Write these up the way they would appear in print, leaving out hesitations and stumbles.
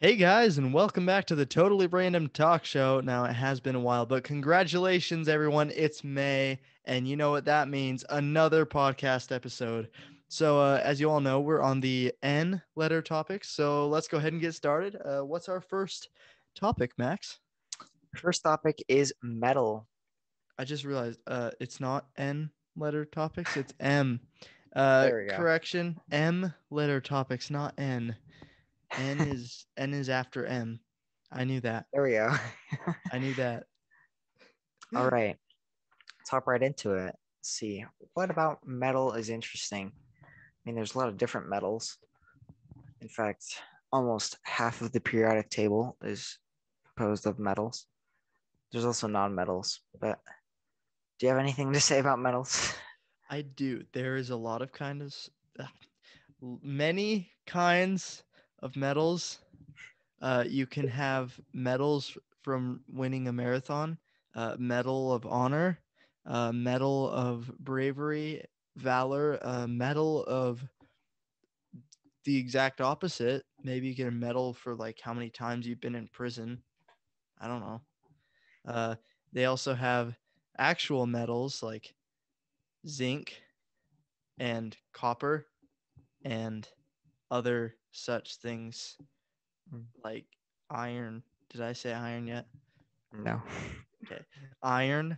Hey guys, and welcome back to the Totally Random Talk Show. Now, it has been a while, but congratulations, everyone. It's May, and you know what that means, another podcast episode. So, as you all know, we're on the N letter topic. So, let's go ahead and get started. What's our first topic, Max? First topic is metal. I just realized it's not N letter topics, it's M. There we go. Correction, M letter topics, not N. N is after M. I knew that. There we go. I knew that. All right, let's hop right into it. Let's see, what about metal is interesting? I mean, there's a lot of different metals. In fact, almost half of the periodic table is composed of metals. There's also non-metals, but do you have anything to say about metals? I do. There is a lot of many kinds of medals. You can have medals from winning a marathon, medal of honor, medal of bravery, valor, medal of the exact opposite. Maybe you get a medal for like how many times you've been in prison. I don't know. Uh, they also have actual metals like zinc and copper and other such things like iron. Did I say iron yet? No. Okay. Iron,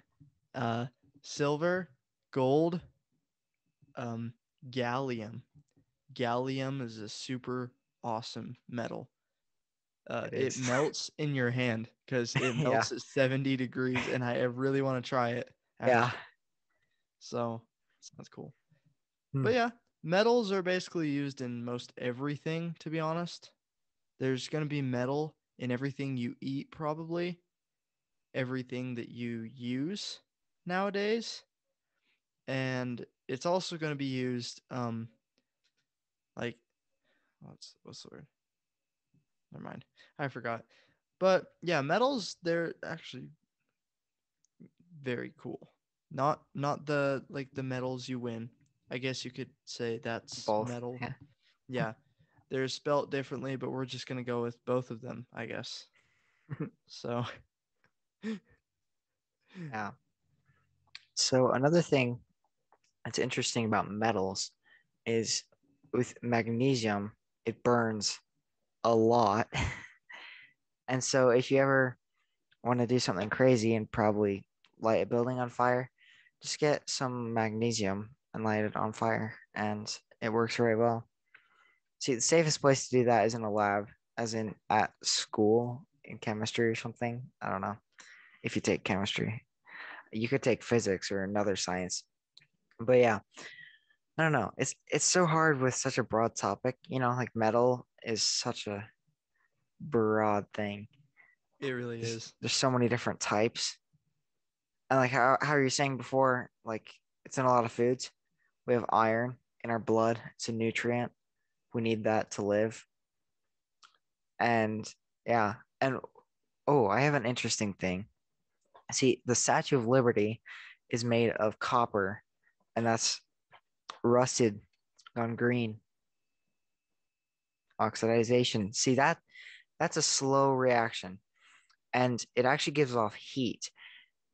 uh, silver, gold, um, gallium. Gallium is a super awesome metal. It It is. melts in your hand because it Yeah. melts at 70 degrees, and I really want to try it Yeah. actually. So sounds cool. Hmm. But yeah, metals are basically used in most everything, to be honest. There's going to be metal in everything you eat, probably, everything that you use nowadays. And it's also going to be used, like, what's the word? Never mind. I forgot. But yeah, metals, they're actually very cool. Not the like the medals you win. I guess you could say that's Both. metal. Yeah. Yeah. They're spelt differently, but we're just gonna go with both of them, I guess. So Yeah. So another thing that's interesting about metals is with magnesium, it burns a lot. And so if you ever want to do something crazy and probably light a building on fire, just get some magnesium and light it on fire, and it works very well. See, the safest place to do that is in a lab, as in at school in chemistry or something. I don't know if you take chemistry. You could take physics or another science. But yeah, I don't know. It's so hard with such a broad topic, like metal is such a broad thing. it really There's, is. there's so many different types. And like how you were saying before, like it's in a lot of foods. We have iron in our blood. It's a nutrient. We need that to live. And yeah, and oh, I have an interesting thing. See, the Statue of Liberty is made of copper, and that's rusted, gone green, oxidization. See that's a slow reaction, and it actually gives off heat.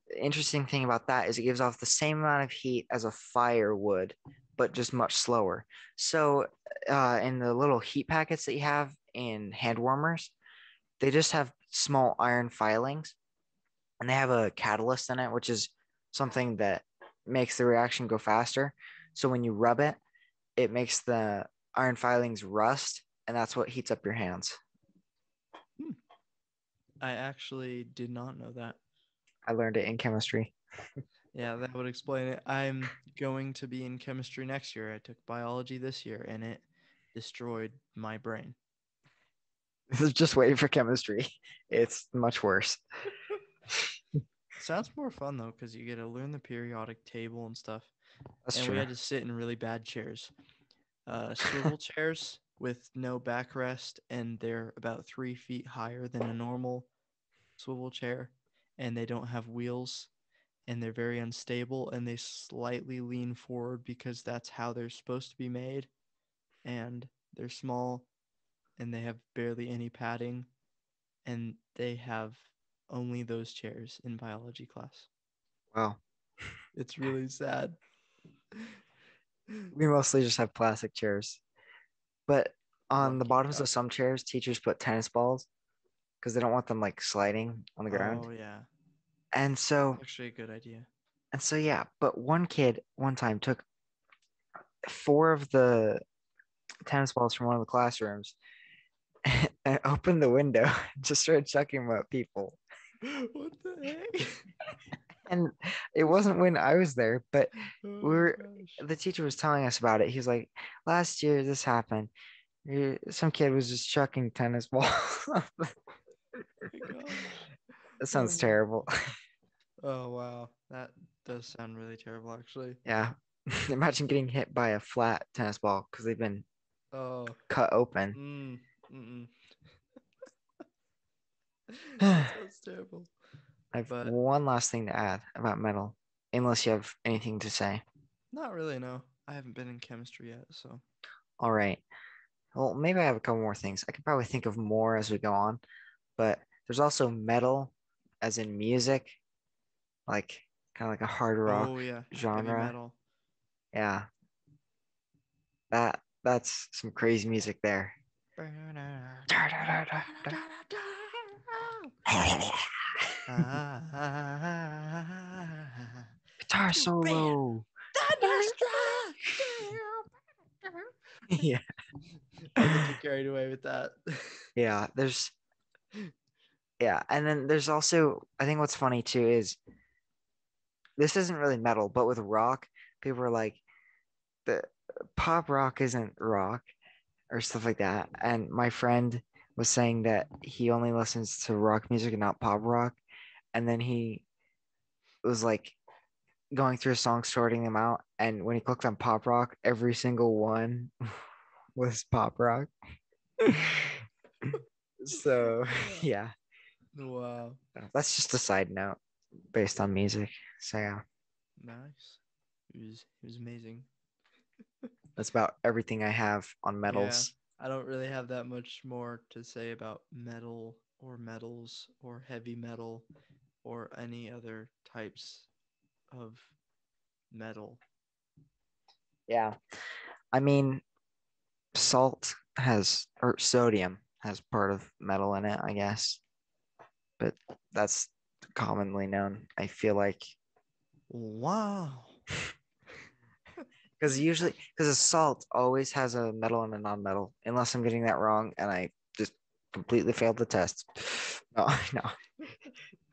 The interesting thing about that is it gives off the same amount of heat as a fire would, but just much slower. So, in the little heat packets that you have in hand warmers, they just have small iron filings and they have a catalyst in it, which is something that makes the reaction go faster. So, when you rub it, it makes the iron filings rust, and that's what heats up your hands. Hmm. I actually did not know that. I learned it in chemistry. Yeah, that would explain it. I'm going to be in chemistry next year. I took biology this year and it destroyed my brain. Just waiting for chemistry. It's much worse. Sounds more fun though, because you get to learn the periodic table and stuff. That's And we true. had to sit in really bad chairs. Swivel chairs with no backrest, and they're about 3 feet higher than a normal swivel chair, and they don't have wheels, and they're very unstable, and they slightly lean forward because that's how they're supposed to be made, and they're small, and they have barely any padding, and they have only those chairs in biology class. Wow. It's really sad. We mostly just have plastic chairs. But on the Lucky bottoms of duck. some chairs, teachers put tennis balls because they don't want them like sliding on the ground. Oh yeah, And so actually a good idea. yeah, but one kid one time took four of the tennis balls from one of the classrooms and opened the window and just started chucking them at people. What the heck? And it wasn't when I was there, but we Oh were gosh. the teacher was telling us about it. He was like, last year this happened. Some kid was just chucking tennis balls. My gosh. That Oh sounds my. terrible. Oh wow. That does sound really terrible actually. Yeah. Imagine getting hit by a flat tennis ball because they've been Oh. cut open. Mm. Mm-mm. That I sounds terrible. have But one last thing to add about metal, unless you have anything to say. not really, no. I haven't been in chemistry yet, so. All right. Well, maybe I have a couple more things. I could probably think of more as we go on, but there's also metal, as in music, like kind of like a hard rock Oh yeah, heavy genre. metal. Yeah, that's some crazy music there. Guitar Boom, bam, solo. thunderstruck. Yeah, I'll get too carried away with that. yeah. And then there's also I think what's funny too is this isn't really metal, but with rock, people are like the pop rock isn't rock or stuff like that. And my friend was saying that he only listens to rock music and not pop rock. And then he was like going through songs, sorting them out. And when he clicked on pop rock, every single one was pop rock. So Uh, yeah, wow, that's just a side note based on music. So yeah, nice. It was amazing. that's about everything I have on Yeah, metals. I don't really have that much more to say about metal or metals or heavy metal or any other types of metal. Yeah, I mean, salt has or sodium has part of metal in it, I guess, but that's commonly known. I feel like Wow. because a salt always has a metal and a non-metal, unless I'm getting that wrong and I just completely failed the test. No, no.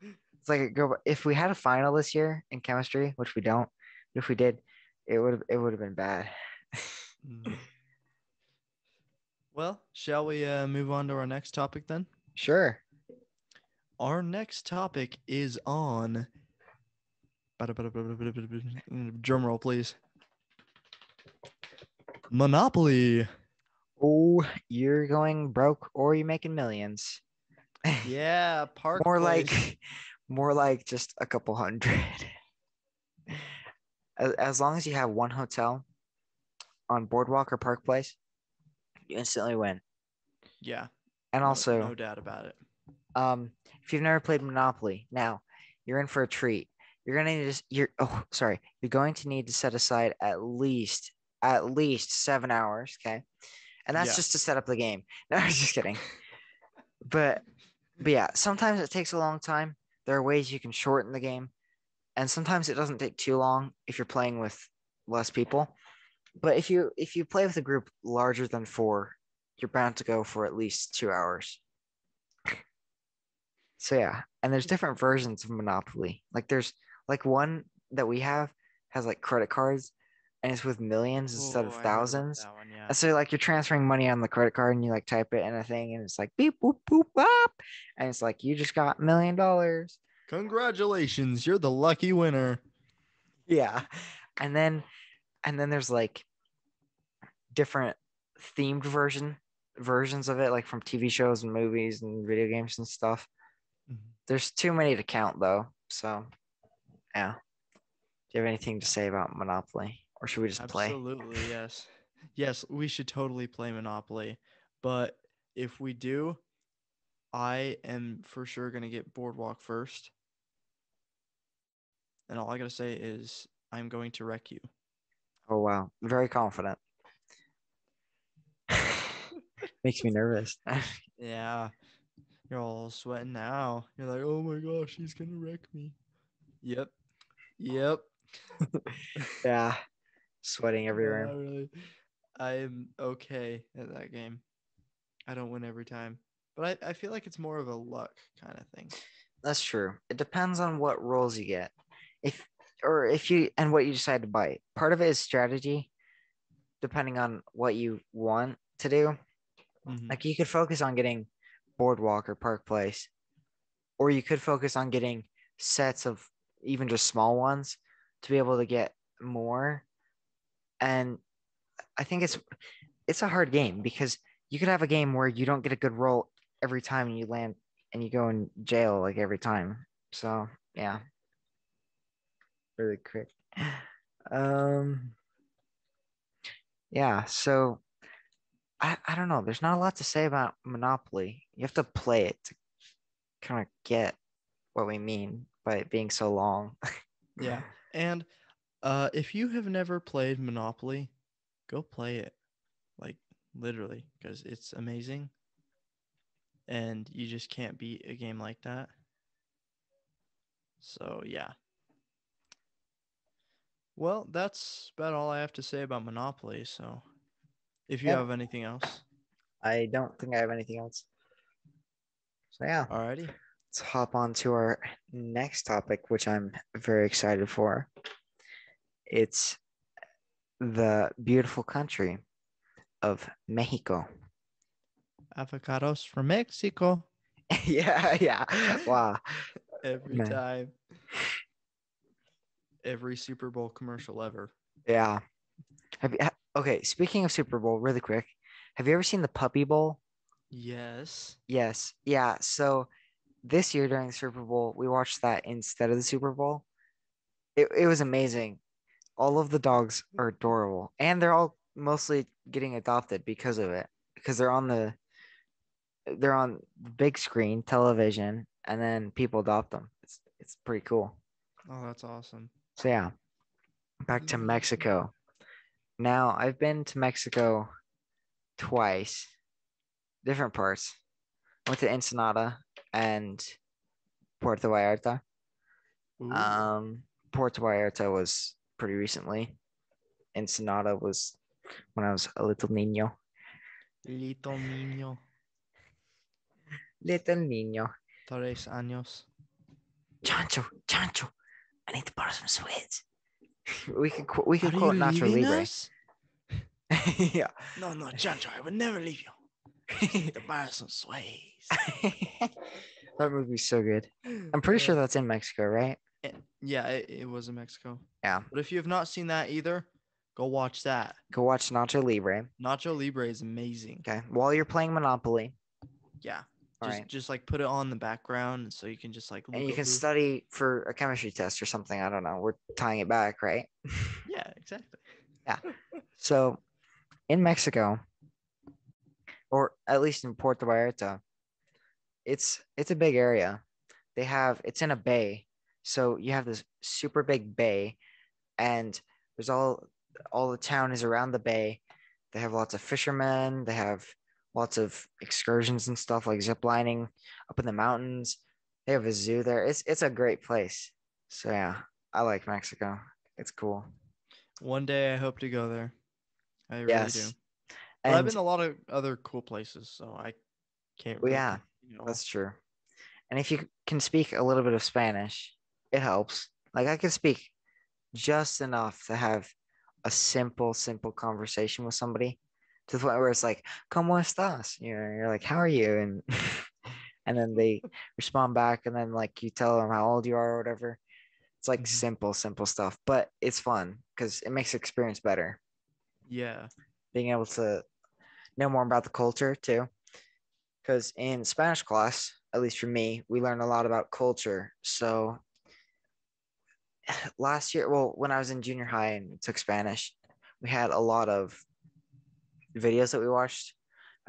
It's like if we had a final this year in chemistry, which we don't, but if we did, it would have been bad. Mm. Well, shall we move on to our next topic then? Sure. Our next topic is on. Drum roll, please. Monopoly. Oh, you're going broke or you're making millions. Yeah, Park More Place. like more like just a couple hundred. As long as you have one hotel on Boardwalk or Park Place, you instantly win. Yeah, And no, also, no doubt about it. if you've never played Monopoly, now you're in for a treat. You're gonna need to, you're oh sorry, you're going to need to set aside at least 7 hours, okay? And that's Yeah. just to set up the game. No, I'm just kidding. But yeah, sometimes it takes a long time. There are ways you can shorten the game, and sometimes it doesn't take too long if you're playing with less people. But if you play with a group larger than four, you're bound to go for at least 2 hours. So yeah, and there's different versions of Monopoly. Like there's like one that we have has like credit cards and it's with millions instead Oh, of I heard about thousands. that one. Yeah. And so like you're transferring money on the credit card and you like type it in a thing and it's like beep boop boop bop and it's like you just got $1 million. Congratulations, you're the lucky winner. Yeah. And then there's like different themed versions of it, like from TV shows and movies and video games and stuff. Mhm. There's too many to count though. So yeah. Do you have anything to say about Monopoly? Or should we just play? Absolutely, yes. Yes, we should totally play Monopoly, but If we do, I am for sure gonna get Boardwalk first, and all I gotta say is I'm going to wreck you. Oh wow, very confident. Makes me nervous. Yeah, you're all sweating now. You're like, oh my gosh, he's gonna wreck me. Yep, yep. Yeah, sweating No, not everywhere. really. I'm okay at that game. I don't win every time, but I feel like it's more of a luck kind of thing. That's true. It depends on what roles you get. If or if you and what you decide to buy. Part of it is strategy, depending on what you want to do. Hmm. Like you could focus on getting Boardwalk or Park Place, or you could focus on getting sets of even just small ones to be able to get more. And I think it's a hard game because you could have a game where you don't get a good roll every time you land and you go in jail like every time. So yeah, really quick. Um, yeah, so I don't know. There's not a lot to say about Monopoly. You have to play it to kind of get what we mean by it being so long. Yeah, and if you have never played Monopoly, go play it. Like literally, because it's amazing, and you just can't beat a game like that. So yeah. Well, that's about all I have to say about Monopoly. So if you Yeah, have anything else, I don't think I have anything else. So yeah, alrighty. let's hop on to our next topic, which I'm very excited for. It's the beautiful country of Mexico. Avocados from Mexico. Yeah, yeah. Wow. Every Man. time, every Super Bowl commercial ever. Yeah. Okay, speaking of Super Bowl, really quick, have you ever seen the Puppy Bowl? Yes. Yes. Yeah. So this year during the Super Bowl, we watched that instead of the Super Bowl. It was amazing. All of the dogs are adorable, and they're all mostly getting adopted because of it, because they're on the big screen television, and then people adopt them. It's pretty cool. Oh, that's awesome. So yeah, That back to is awesome. Mexico. Now, I've been to Mexico twice, different parts. Went to Ensenada and Puerto Vallarta. Ooh, Um, Puerto Vallarta was pretty recently. Ensenada was when I was a little niño. little niño, Little niño. 3 años. Chancho, Chancho, I need to borrow some sweets. We could Are you quote Nacho leaving Libre. us? Yeah. No, no, Chancho, I would never leave you. Just need to buy some sways. That movie's so good. I'm pretty sure that's in Mexico, right? Yeah, it was in Mexico. Yeah. But if you have not seen that either, go watch that. Go watch Nacho Libre. Nacho Libre is amazing. Okay. While you're playing Monopoly. Yeah. All right. Just like put it on the background so you can just like And look you can over. study for a chemistry test or something. I don't know. We're tying it back, right? Yeah, exactly. Yeah. So in Mexico, or at least in Puerto Vallarta, it's a big area. It's in a bay. So you have this super big bay and there's all the town is around the bay. They have lots of fishermen, they have lots of excursions and stuff like zip lining up in the mountains. They have a zoo there. It's a great place. So yeah, I like Mexico. It's cool. One day I hope to go there. I really do. Yes. But I've And been to a lot of other cool places, so I can't well, really yeah, complain at all. that's true. And if you can speak a little bit of Spanish, it helps. Like I can speak just enough to have a simple conversation with somebody to the point where it's like, ¿Cómo estás? You're like, how are you? And and then they respond back, and then like you tell them how old you are or whatever. It's like Hmm. simple stuff, but it's fun because it makes the experience better. Yeah. Being able to know more about the culture too. Because in Spanish class, at least for me, we learn a lot about culture. So last year, well, when I was in junior high and took Spanish, we had a lot of videos that we watched,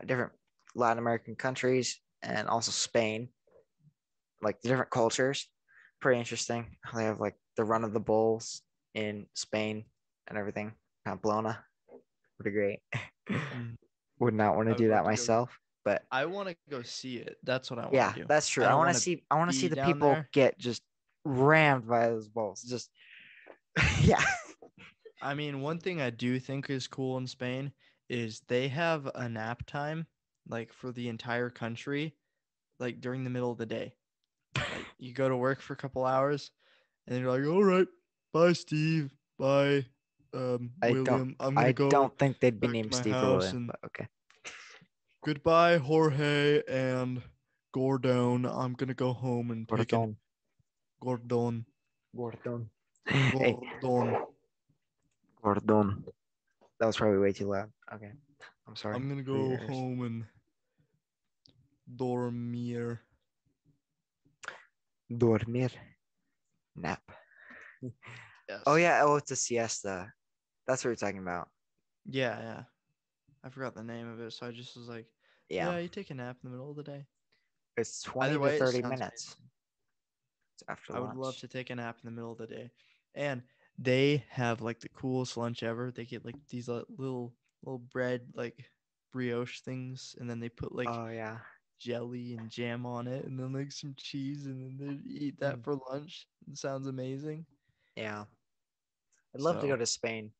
different Latin American countries and also Spain, like the different cultures. Pretty interesting. How they have like the run of the bulls in Spain and everything. Pamplona, pretty great. Mm, Would not want to I would do love that to go. myself, but I want to go see it. That's what I want to yeah, do. that's true. I I don't want to want to see. I want to see be the down people there. get just rammed by those bulls. Just yeah. I mean, one thing I do think is cool in Spain is they have a nap time like for the entire country, like during the middle of the day. Like you go to work for a couple hours and then you're like, "All right, bye Steve, bye I don't. William. I'm going to I go don't think they'd be back to named my Steve or house William, and but okay. goodbye Jorge and Gordon. I'm going to go home and take an Gordon. Gordon. Gordon. Hey, Gordon. Gordon. That was probably way too loud. Okay. I'm sorry I'm going to for your go ears. home and dormir." Dormir. Nap. Oh Yes. yeah. Oh, it's a siesta. That's what you're talking about. Yeah, yeah. I forgot the name of it, so I just was like, Yeah. "Yeah, you take a nap in the middle of the day." It's 20 Either to way, it 30 sounds minutes. amazing. It's after I would love lunch. to take a nap in the middle of the day. And they have like the coolest lunch ever. They get like these little bread like brioche things, and then they put like Oh yeah. jelly and jam on it, and then like some cheese, and then they eat that Mm. for lunch. It sounds amazing. Yeah. I'd love to go So, to Spain.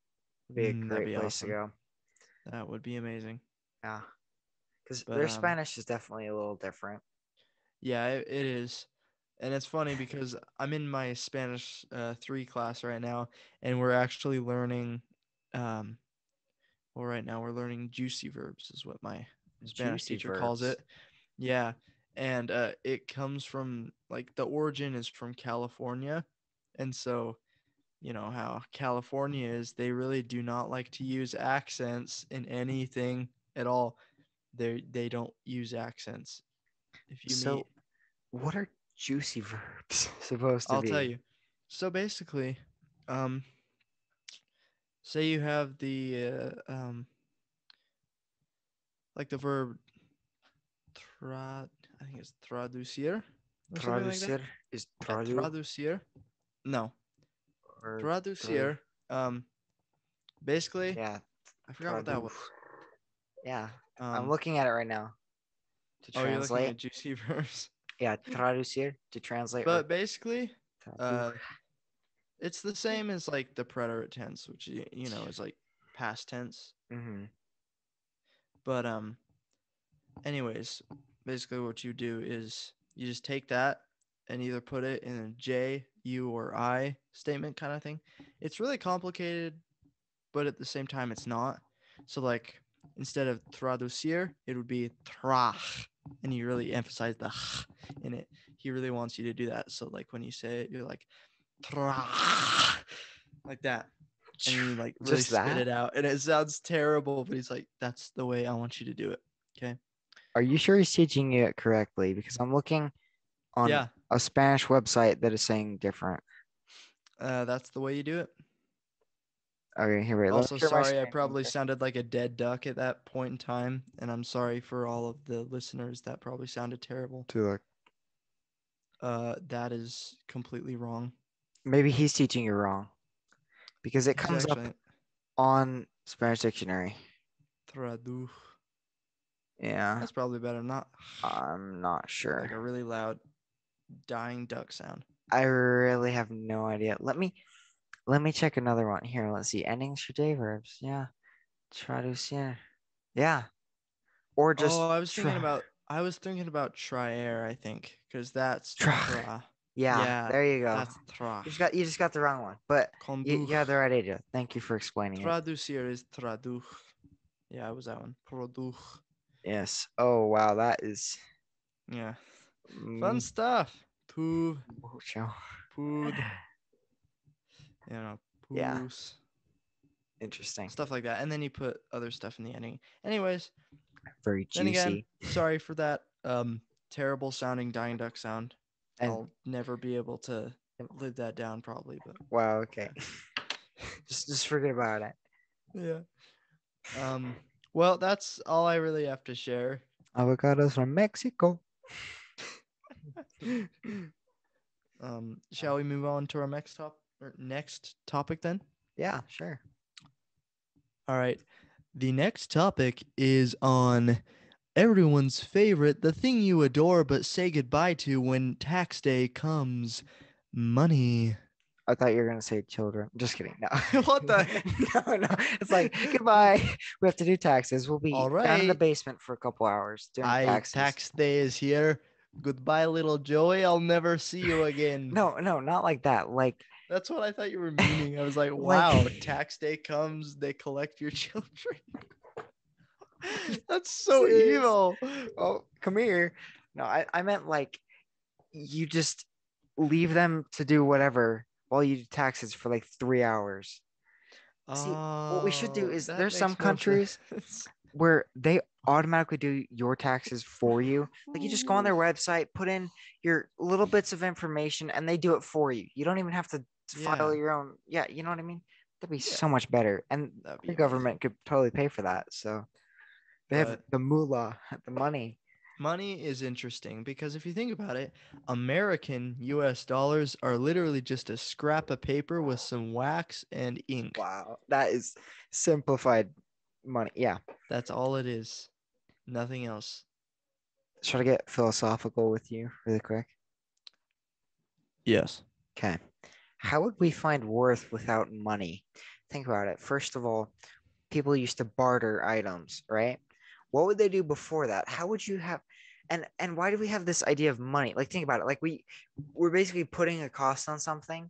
It'd be a that'd great be place to awesome. go. That would be amazing. Yeah. Because But their Spanish is definitely a little different. yeah, it is. And it's funny because I'm in my Spanish 3 class right now, and we're actually learning, um, well, right now we're learning juicy verbs, is what my Spanish Juicy teacher calls verbs. it. Yeah. And it comes from, like, the origin is from California. And so, you know how California is, they really do not like to use accents in anything at all. They don't use accents. If you So, meet what are juicy verbs supposed to I'll tell be? you. So basically, um, say you have the like the verb I think it's traducir or something like that. Traducir is Yeah, tradu traducir. No, or tradu. traducir. Basically, Yeah, I forgot what that tradu. was. Yeah, I'm Um, looking at it right now to oh, you're looking translate. at juicy verbs. Yeah, traducir to translate or But basically, tradu. uh, it's the same as like the preterite tense, which you know is like past tense. Mm-hmm. But anyways, basically what you do is you just take that and either put it in a J, U, or I statement kind of thing. It's really complicated, but at the same time, it's not. So, like, instead of traducir, it would be trach. And you really emphasize the ch in it. He really wants you to do that. So, like, when you say it, you're like, trach, like that. And then you, like, really Just spit that? it out. And it sounds terrible, but he's like, that's the way I want you to do it. Okay. Are you sure he's teaching you it correctly? Because I'm looking on Yeah. a Spanish website that is saying different. That's the way you do it. Okay, here, wait. Let me Also, share my sorry, I screen. Let me probably share. sounded like a dead duck at that point in time, and I'm sorry for all of the listeners that probably sounded terrible. To look. That is completely wrong. Maybe he's teaching you wrong because it He's comes up actually on Spanish dictionary. traduc. Yeah, That's probably better. Not I'm not like sure. a really loud dying duck sound. I really have no idea. Let me check another one here. Let's see. Endings for day verbs. Yeah. Traducir. Yeah. Or Oh, just I was thinking about trier, I think, because that's trach. tra. Yeah, Yeah, there you go. that's trach. You just got the wrong one, but you had the Conduch. right idea. Thank you for explaining it. Traducir is traduch. Yeah, it was that one. Produch. Yes. Oh wow, that is Yeah. Fun mm, stuff. Puv, mucho. pud, Yeah, poos, interesting. stuff like that. And then you put other stuff in the ending. Anyways, Very then again, juicy. sorry for that terrible sounding dying duck sound. And I'll never be able to live that down probably, but wow, okay. yeah. Just forget about it. Yeah. Um well, that's all I really have to share. Avocados from Mexico. Shall we move on to our next topic then? Yeah, sure. All right. The next topic is on everyone's favorite, the thing you adore but say goodbye to when tax day comes, money. I thought you were gonna say children. Just kidding. No. What the? No, no. It's like goodbye. We have to do taxes. We'll All be down in the right. basement for a couple hours doing taxes. Tax day is here. Goodbye, little Joey. I'll never see you again. No, no, not like that. That's what I thought you were meaning. I was like, Like wow, tax day comes, they collect your children. That's so serious. evil. Oh, come here. No, I meant like you just leave them to do whatever while you do taxes for like 3 hours. See, what we should do Oh, is that there's some makes more countries sense. where they automatically do your taxes for you. Like you just go on their website, put in your little bits of information, and they do it for you. You don't even have to file Yeah, your own. Yeah, you know what I mean? That'd be yeah, so much better. And that'd be our amazing. government could totally pay for that. So they have But the moolah, the money. money is interesting because if you think about it, American US dollars are literally just a scrap of paper with some wax and ink. Wow, that is simplified money. Yeah. That's all it is. Nothing else. Should I get philosophical with you really quick? Yes. Okay. How would we find worth without money? Think about it. First of all, people used to barter items, right? What would they do before that? How would you have and why do we have this idea of money? Like think about it. Like we're basically putting a cost on something,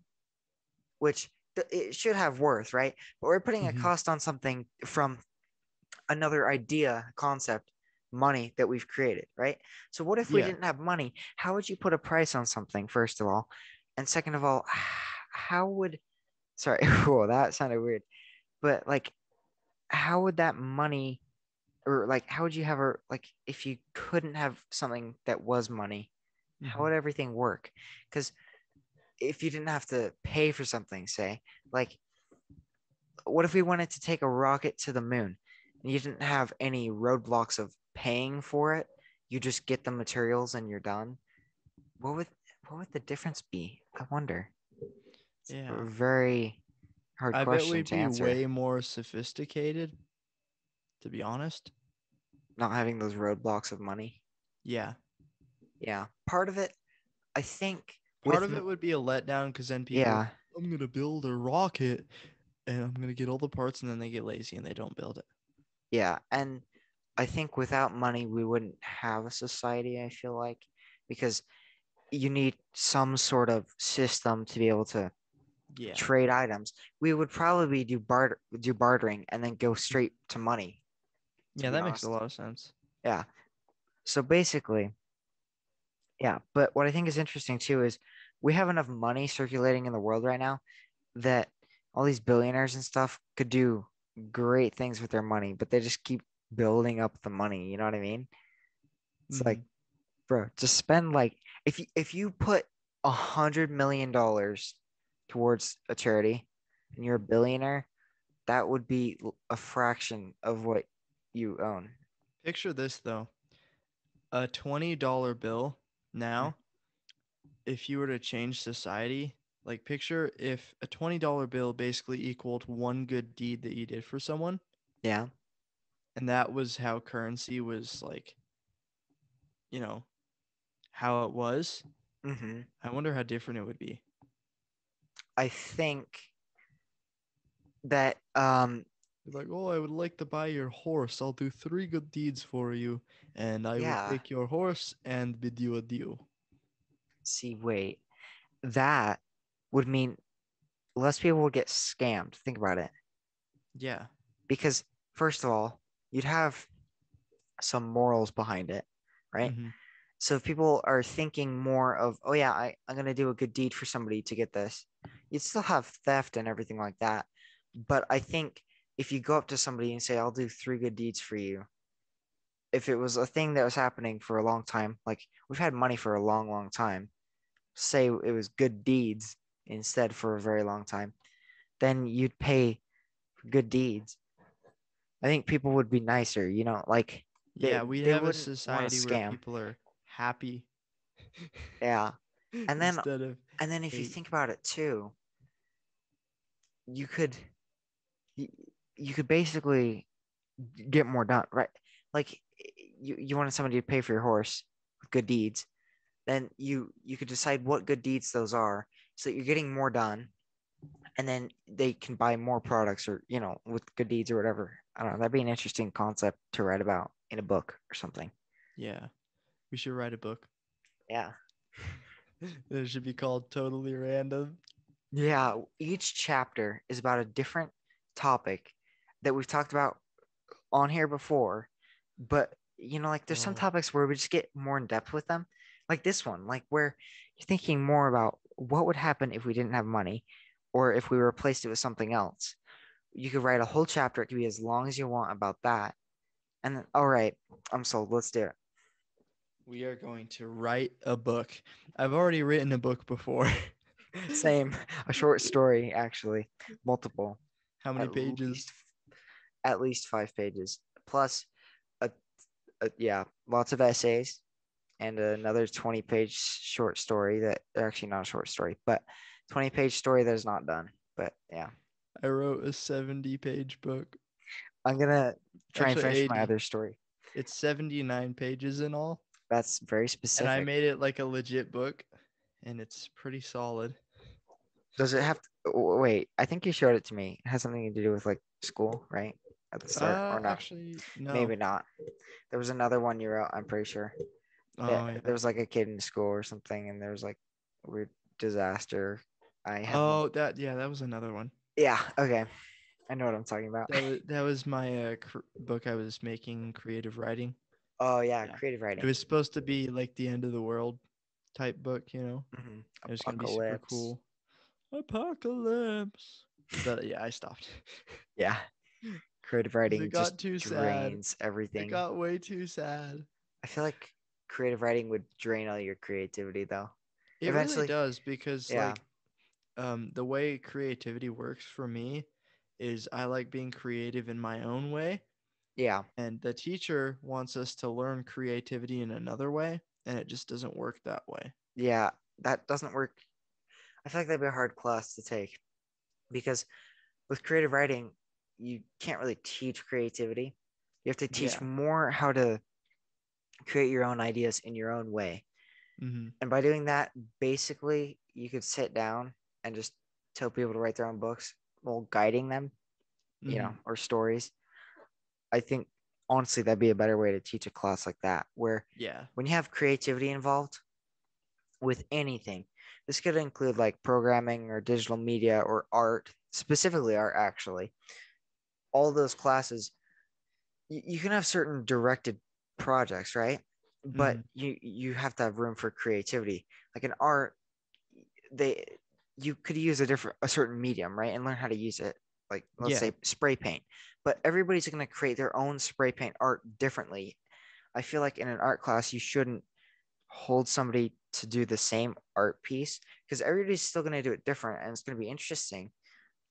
which it should have worth, right? But we're putting a Hmm. cost on something from another idea, concept, money that we've created, right? So what if we Yeah. didn't have money? How would you put a price on something, first of all? And second of all, how would sorry, whoa, that sounded weird. But like how would that money or like how would you have a like if you couldn't have something that was money, how Hmm. would everything work? Because if you didn't have to pay for something, say, like what if we wanted to take a rocket to the moon and you didn't have any roadblocks of paying for it? You just get the materials and you're done. What would what would the difference be? I wonder. It's a Yeah. very hard I bet question we'd to be answer. way more sophisticated, to be honest. Not having those roadblocks of money. Yeah. Yeah. Part of it, I think, Part with of it would be a letdown because then people, yeah, I'm going to build a rocket and I'm going to get all the parts and then they get lazy and they don't build it. yeah. And I think without money, we wouldn't have a society, I feel like, because you need some sort of system to be able to Yeah. trade items. We would probably do bartering and then go straight to money, to Yeah, be that makes a honest. lot of sense. Yeah. So basically, yeah. But what I think is interesting too is we have enough money circulating in the world right now that all these billionaires and stuff could do great things with their money, but they just keep building up the money. You know what I mean? It's like, Hmm. bro, just spend like if you put $100 million towards a charity and you're a billionaire, that would be a fraction of what you own. Picture this, though, a $20 bill Mm. now, if you were to change society, like picture if a $20 bill basically equaled one good deed that you did for someone, Yeah. and that was how currency was like, you know, how it was. Hmm. I wonder how different it would be. I think that You're like, oh, I would like to buy your horse. I'll do three good deeds for you, and I will yeah, take your horse and bid you adieu. see, wait, that would mean less people would get scammed. Think about it. Yeah. Because first of all, you'd have some morals behind it, right? Mm-hmm. So if people are thinking more of, oh yeah, I'm gonna do a good deed for somebody to get this, you'd still have theft and everything like that. But I think if you go up to somebody and say, I'll do three good deeds for you, if it was a thing that was happening for a long time, like we've had money for a long, long time, say it was good deeds instead for a very long time, then you'd pay for good deeds. I think people would be nicer, like They Yeah, we'd they have a wouldn't want to society where scam. people are happy Yeah. And then instead of and then if you hate. think about it too, you could you, you could basically get more done, right? Like you wanted somebody to pay for your horse with good deeds, then you could decide what good deeds those are so that you're getting more done, and then they can buy more products or with good deeds or whatever. I don't know. That'd be an interesting concept to write about in a book or something. Yeah, we should write a book. Yeah. It should be called Totally Random. Yeah, each chapter is about a different topic that we've talked about on here before, but like there's some Oh, topics where we just get more in depth with them. Like this one, like where you're thinking more about what would happen if we didn't have money or if we replaced it with something else. You could write a whole chapter, it could be as long as you want about that. And then, all right, I'm sold. Let's do it. we are going to write a book. I've already written a book before. Same, a short story, actually, multiple, How many at pages? least at least 5 pages, plus a, yeah, lots of essays and another 20-page short story that actually not a short story, but 20-page story that is not done. But yeah, I wrote a 70-page book. I'm gonna try and Actually, finish my 80. other story. It's 79 pages in all. That's very And I specific. made it like a legit book, and it's pretty solid. Does it have to, wait, I think you showed it to me. It has something to do with like school, right? At the start, or not? Actually, no. Maybe not. There was another one you wrote, I'm pretty sure. Oh, That there yeah. was like a kid in school or something, and there was like a weird disaster. I have no. Oh, yeah, that was another one. Yeah, okay. I know what I'm talking about. That was my book I was making creative writing. Oh yeah, Yeah. creative It writing. was supposed to be like the end of the world type book, you know. It was gonna be super Apocalypse. cool. Apocalypse. But yeah, I stopped. Yeah, creative 'Cause it writing just got too sad. drains It everything. got way too sad. I feel like creative writing would drain all your creativity though. It really Eventually, does because yeah, like the way creativity works for me is I like being creative in my own way, yeah, and the teacher wants us to learn creativity in another way, and it just doesn't work that way. yeah. That doesn't work. I feel like that'd be a hard class to take because with creative writing, you can't really teach creativity. You have to teach Yeah. more how to create your own ideas in your own way. Mhm. And by doing that, basically, you could sit down and just tell people to write their own books while guiding them, Mhm. or stories. I think honestly, that'd be a better way to teach a class like that, where Yeah. when you have creativity involved with anything, this could include like programming or digital media or art, specifically art, actually. All those classes, you can have certain directed projects, right? But Mhm. you have to have room for creativity. Like in art, they you could use a certain medium, right? And learn how to use it. Like let's Yeah. say spray paint. But everybody's going to create their own spray paint art differently. I feel like in an art class you shouldn't hold somebody to do the same art piece because everybody's still going to do it different and it's going to be interesting.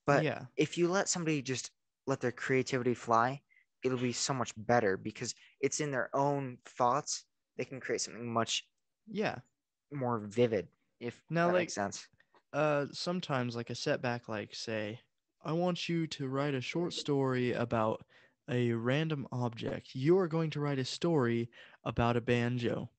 But Yeah. if you let somebody just let their creativity fly, it'll be so much better because it's in their own thoughts. They can create something much Yeah. more vivid, if Now that makes like sense. sometimes like a setback like say I want you to write a short story about a random object. You are going to write a story about a banjo.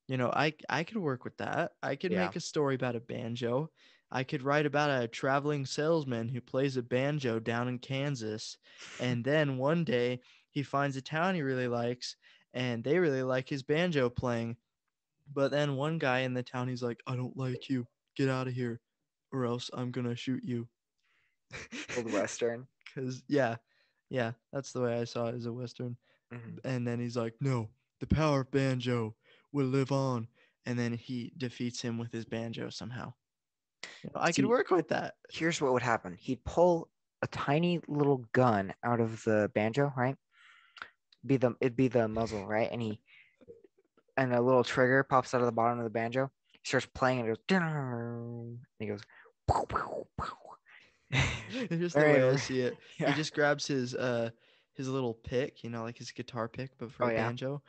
I could work with that. I could Yeah. make a story about a banjo. I could write about a traveling salesman who plays a banjo down in Kansas, and then one day he finds a town he really likes, and they really like his banjo playing. But then one guy in the town, he's like, "I don't like you. Get out of here, or else I'm gonna shoot you." Old Western. Cause yeah, yeah, that's the way I saw it as a western. Hmm. And then he's like, "No, the power of banjo will live on." And then he defeats him with his banjo somehow. I could See, work with that. here's what would happen. He'd pull a tiny little gun out of the banjo, right? It'd be the muzzle, right? And a little trigger pops out of the bottom of the banjo. He starts playing and it goes, and he goes, pow, pow, pow. Here's the way I Very, see it. He yeah, just grabs his his little pick, like his guitar pick, but for Oh a yeah, banjo,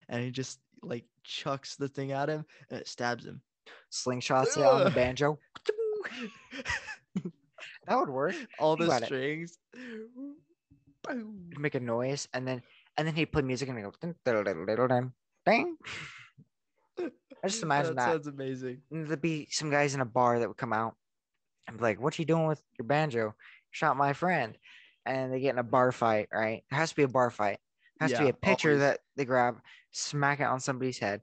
and he just like chucks the thing at him and it stabs him. slingshots it on the Ugh. banjo. That would work. All Think the about it. strings. It'd make a noise, and then he'd play music and go ding, ding, ding, ding, ding, ding. I just imagine That that. sounds amazing. And there'd be some guys in a bar that would come out and be like, "What you doing with your banjo? Shot my friend." And they get in a bar fight, right? There has to be a bar fight. There has to be a Yeah, pitcher always. that they grab, smack it on somebody's head,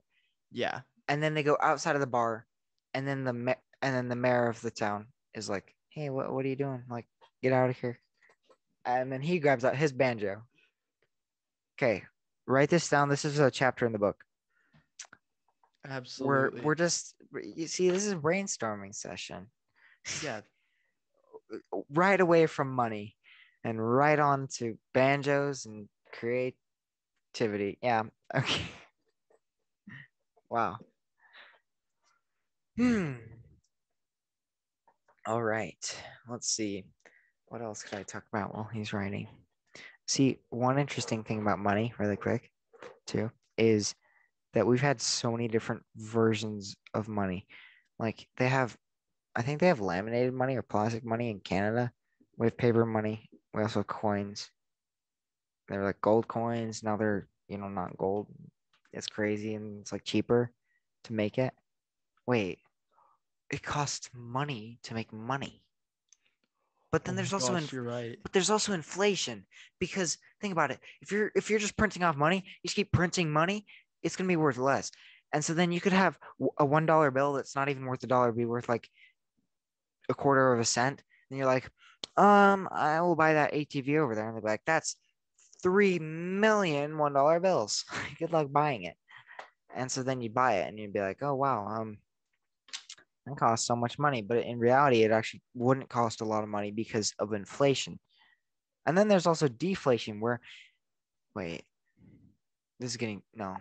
Yeah. and then they go outside of the bar, and then the mayor of the town is like, "Hey, what are you doing? Like, get out of here!" And then he grabs out his banjo. Okay, write this down. This is a chapter in the book. We're Absolutely. just you see, this is a brainstorming session. Yeah. Right away from money and right on to banjos and creativity. Yeah. Okay. Wow. Hmm. All right. Let's see. What else could I talk about while he's writing? See, one interesting thing about money, really quick, too, is that we've had so many different versions of money. Like I think they have laminated money or plastic money in Canada. We have paper money. We also have coins. They're like gold coins. Now they're, not gold. It's crazy and it's like cheaper to make it. Wait, it costs money to make money. But Oh then my gosh, you're right. there's also inflation because think about it. If you're just printing off money, you just keep printing money, it's gonna be worth less. And so then you could have a $1 bill that's not even worth a dollar be worth like a quarter of a cent. And you're like, I will buy that ATV over there. And they'll be like, that's 3 million $1 bills. Good luck buying it. And so then you buy it and you'd be like, oh wow, it costs so much money. But in reality, it actually wouldn't cost a lot of money because of inflation. And then there's also deflation where, wait, this is getting, no,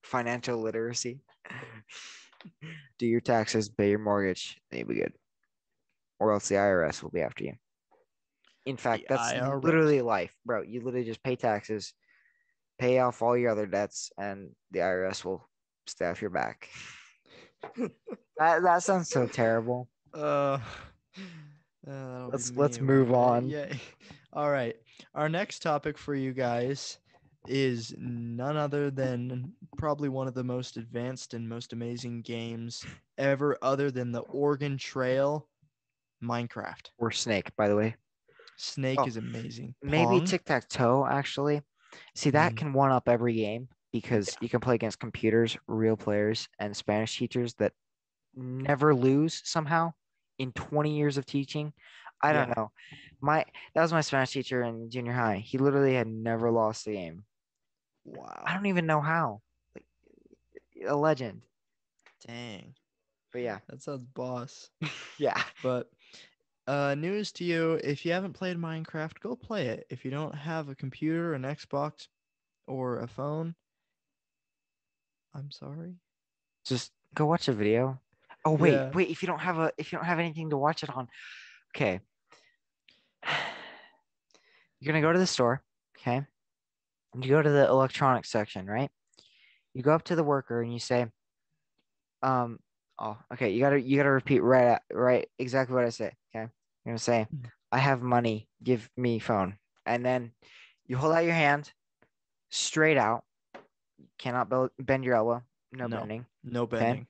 financial literacy. Do your taxes, pay your mortgage, and you'll be good. Or else the IRS will be after you. In fact, The that's IRS. literally life, bro. You literally just pay taxes, pay off all your other debts, and the IRS will stay off your back. That sounds so terrible. Uh, that'll be Let's me one move day. on. Yay. All right. Our next topic for you guys is none other than probably one of the most advanced and most amazing games ever, other than the Oregon Trail, Minecraft. Or Snake, by the way. Snake Oh, is amazing. maybe Pong. tic-tac-toe, actually. See, that Mm, can one up every game because yeah. you can play against computers, real players, and Spanish teachers that never lose somehow in 20 years of teaching. I don't Yeah. know. My That was my Spanish teacher in junior high. He literally had never lost a game. I Wow. don't even know how. Like a legend. Dang. But yeah. That sounds boss. Yeah. But news to you, if you haven't played Minecraft, go play it. If you don't have a computer, an Xbox, or a phone, I'm sorry. Just go watch a video. Oh wait, Yeah. wait, if you don't have anything to watch it on. Okay. You're gonna go to the store, okay? You go to the electronics section, right? You go up to the worker and you say, um, oh, okay, you gotta repeat right exactly what I say. Okay. You're gonna say, Mm. I have money, give me phone. And then you hold out your hand straight out, cannot bend your elbow, no No, bending. no Okay. bending.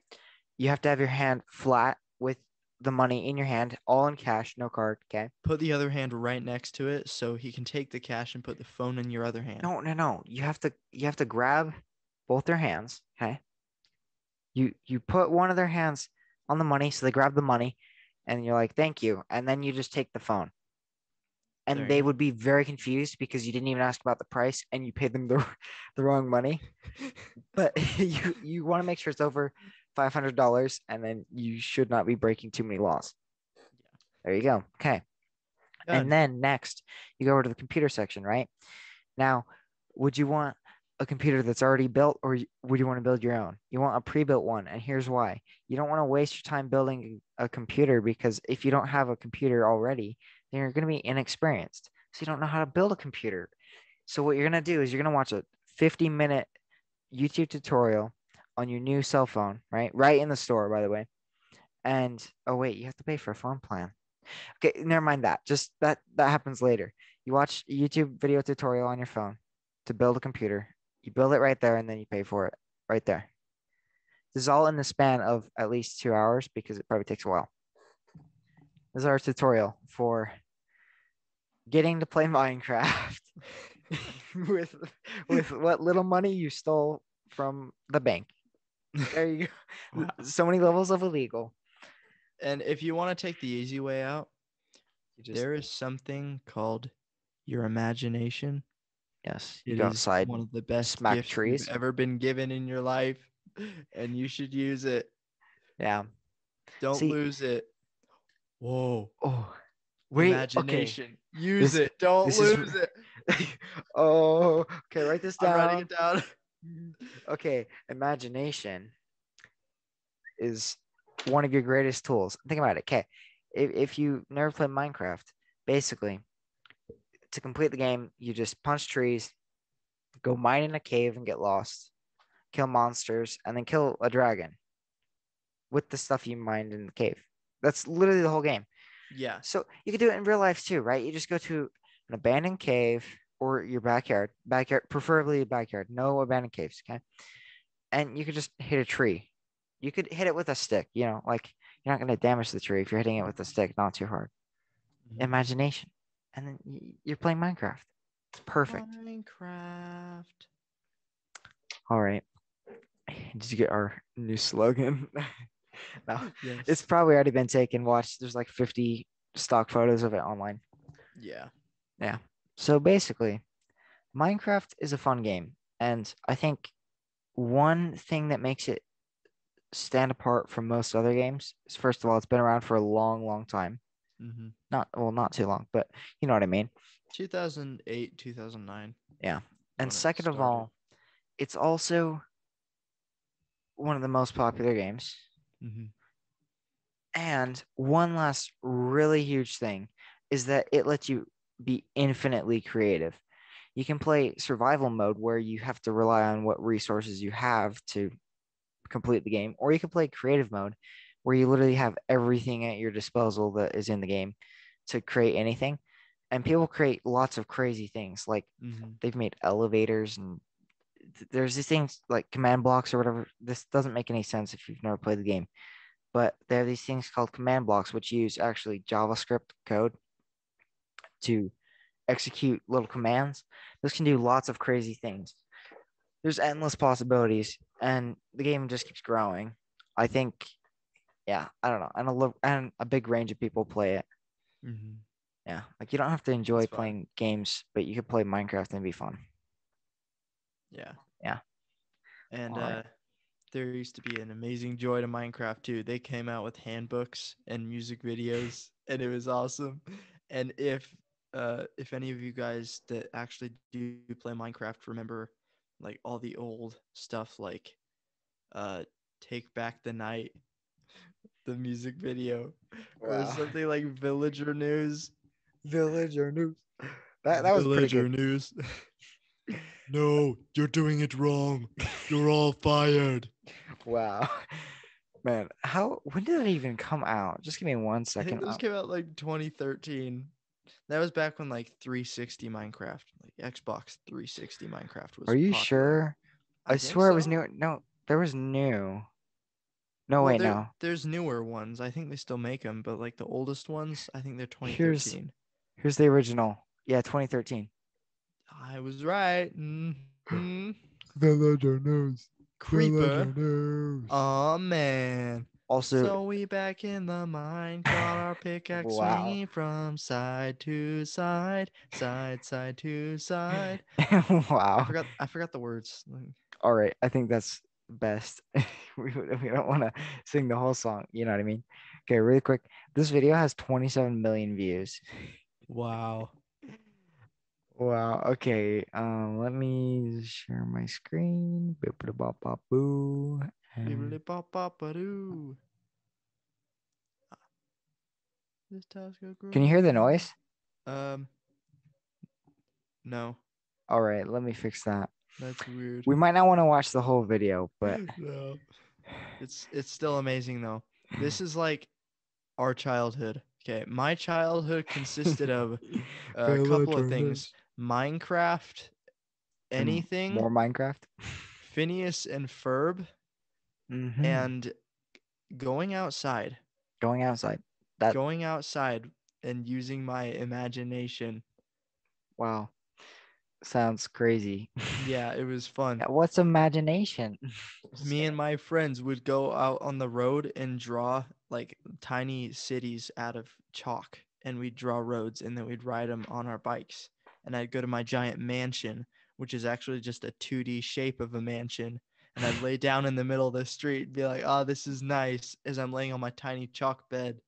You have to have your hand flat with the money in your hand, all in cash, no card. Okay. Put the other hand right next to it so he can take the cash and put the phone in your other hand. No, no, no. You have to grab both their hands. Okay. You put one of their hands on the money, so they grab the money, and you're like, thank you. And then you just take the phone. There And you they go. would be very confused because you didn't even ask about the price and you paid them the wrong money. But you want to make sure it's over $500 and then you should not be breaking too many laws. Yeah. There you go. Okay. And Done. then next, you go over to the computer section, right? Now, would you want a computer that's already built or would you want to build your own? You want a pre-built one, and here's why. You don't want to waste your time building a computer because if you don't have a computer already, then you're going to be inexperienced. So you don't know how to build a computer. So what you're gonna do is you're gonna watch a 50-minute YouTube tutorial on your new cell phone, right? Right in the store, by the way. And oh wait, you have to pay for a phone plan. Okay, never mind that. Just that happens later. You watch a YouTube video tutorial on your phone to build a computer. You build it right there and then you pay for it right there. This is all in the span of at least 2 hours because it probably takes a while. This is our tutorial for getting to play Minecraft with with what little money you stole from the bank. There you go. Wow. So many levels of illegal. And if you want to take the easy way out, You just there is something called your imagination. yes, you It go is outside, one of the best smack gifts you've trees. ever been given in your life, and you should use it. Yeah. Don't See, lose it. Whoa. oh wait, okay. Imagination. Use This it. Don't this is lose it. oh okay, write this I'm writing down. it down. Okay, imagination is one of your greatest tools. Think about it. Okay. If you never played Minecraft, basically to complete the game, you just punch trees, go mine in a cave and get lost, kill monsters, and then kill a dragon with the stuff you mined in the cave. That's literally the whole game. Yeah. So you can do it in real life too, right? You just go to an abandoned cave or your backyard, preferably a backyard, no abandoned caves, okay? And you could just hit a tree. You could hit it with a stick, like you're not going to damage the tree if you're hitting it with a stick, not too hard. Mhm. Imagination. And then you're playing Minecraft. It's perfect. Minecraft. All right. Did you get our new slogan? No, it's Yes. probably already been taken. Watch, there's like 50 stock photos of it online. Yeah. Yeah. So basically, Minecraft is a fun game. And I think one thing that makes it stand apart from most other games is first of all, it's been around for a long, long time. Mm-hmm. Not too long, but you know what I mean. 2008, 2009 Yeah. is And when it second of started. all, it's also one of the most popular games. Mm-hmm. And one last really huge thing is that it lets you be infinitely creative. You can play survival mode where you have to rely on what resources you have to complete the game, or you can play creative mode where you literally have everything at your disposal that is in the game to create anything. And people create lots of crazy things. Like Mm-hmm. they've made elevators and there's these things like command blocks or whatever. This doesn't make any sense if you've never played the game, but there are these things called command blocks, which use actually JavaScript code to execute little commands. This can do lots of crazy things. There's endless possibilities, and the game just keeps growing. I think, yeah, I don't know, and a big range of people play it. Mm-hmm. Yeah, like you don't have to It's enjoy fun. playing games, but you could play Minecraft and be fun. Yeah. Yeah. And All right. there used to be an amazing joy to Minecraft too. They came out with handbooks and music videos, and it was awesome. And if any of you guys that actually do play Minecraft remember like all the old stuff like uh Take Back the Night, the music video, or Wow. something like Villager News. Villager news. That was pretty good. Villager News. No, you're doing it wrong. You're all fired. Wow. Man, how when did it even come out? Just give me one I think second. those came out like 2013. That was back when like 360 Minecraft, like Xbox 360 Minecraft Are was you popular. sure? I I think swear it was so. new. No, there was new. No, Well, wait, no. there's newer ones. I think they still make them, but like the oldest ones, I think they're Here's 2013. here's the original. Yeah, 2013. I was right. Mm-hmm. Villager news. Creeper. Villager news. Oh man. Also, So we back in the mine, got our pickaxe wow. swinging from side to side, side to side. Wow. I forgot the words. Like, All right, I think that's best. We don't want to sing the whole song, you know what I mean? Okay, really quick. This video has 27 million views. wow. Wow. Okay. Let me share my screen. Boop-a-da-bop-bop-boo. Bibbidi And bop bop ba doo. This task will can you hear the grow. noise? Um, No, All right, let me fix that. that's weird. We might not want to watch the whole video, but No. It's still amazing though. This is like our childhood. Okay, my childhood consisted of a fellow couple of things: dreamers. Minecraft, And anything, more Minecraft. Phineas and Ferb, Mm-hmm. and going outside. Going outside. That Going outside and using my imagination. wow, sounds crazy. Yeah, it was fun. Yeah, what's imagination? Just Me and kidding. my friends would go out on the road and draw like tiny cities out of chalk, and we'd draw roads and then we'd ride them on our bikes. And I'd go to my giant mansion, which is actually just a 2D shape of a mansion, and I'd lay down in the middle of the street and be like, "Oh, this is nice," as I'm laying on my tiny chalk bed.